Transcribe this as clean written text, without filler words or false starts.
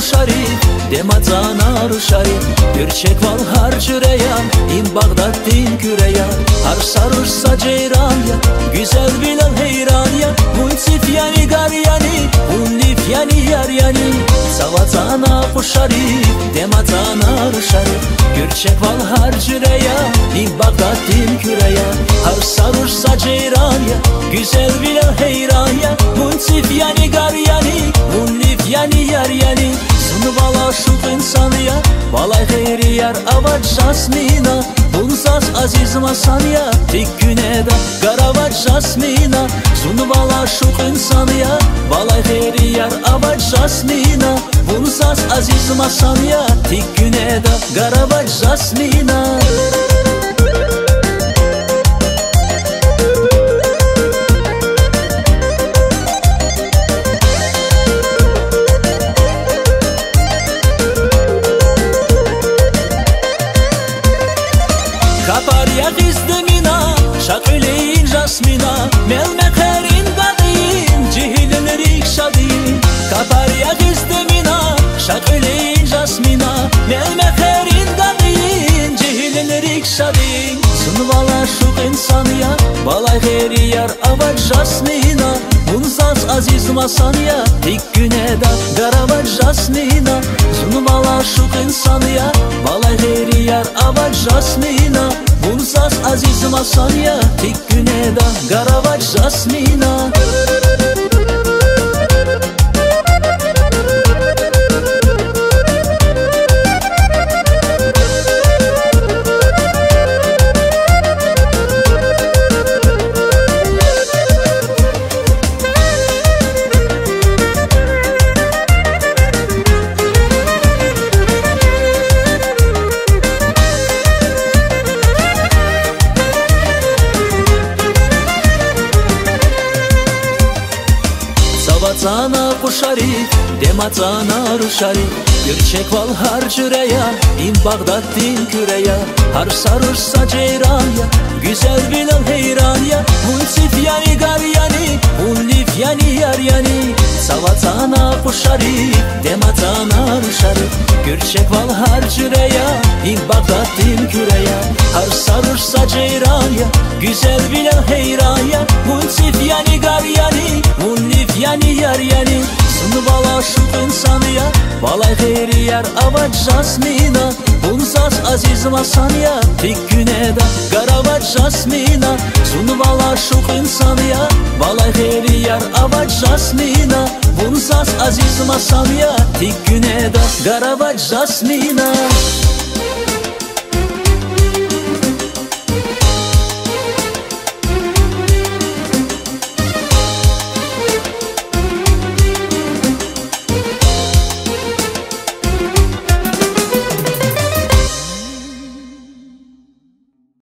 Şarif, demazana Şarif, Gürçek val har cüreya, in Bağdat'tin küreya, har sarırsa ceyran ya, güzel bilal heyran ya, munsif yani gar yani, unlif yani yar yani, savazana Şarif, demazana Şarif, Gürçek val har cüreya, in Bağdat'tin küreya, har sarırsa ceyran ya, güzel bilal heyran ya, munsif yani gar yani, unlif yani yar yani. Vala şuk insanı ya, valay hayri yar avaç jasmina, bunzas aziz masan ya, tek güneda garavaç jasmina. Sunu vala şuk insanı ya, valay hayri yar avaç jasmina, bunzas aziz masan ya, tek güneda garavaç jasmina. Kaparya gizdemina, şaküleyin jasmina, melmekerin gadin, cihilleri şadin. Kaparya gizdemina, şaküleyin jasmina, melmekerin gadin, cihilleri şadin. Sunvala şuk insanı ya, balay hayri yar avaç jasmina, bunzas aziz masan ya, tek güneda garavaç jasmina. Sunvala şuk insanı ya, balay hayri yar avaç jasmina, bunzas aziz masan ya, tek güneda garavaç jasmina. Savazana Şarif, demazana Şarif, Gürçek val har cüreya, in Bağdat'tin küreya, har sarırsa ceyran ya, güzel bilal heyran ya, munsif yani gar yani, unlif yani yar yani. Savazana Şarif, demazana Şarif, Gürçek val har cüreya, in Bağdat'tin küreya, har sarırsa ceyran ya, güzel bilal heyran ya, munsif yani gar yani, unlif yani yar yani. Sunu vala şuk insanı ya, valay hayri yar avaç jasmina, bunzas aziz masan ya, tek güneda garavaç jasmina. Sunu vala şuk insanı ya, valay hayri yar avaç jasmina, bunzas aziz masan ya, tek güneda garavaç jasmina.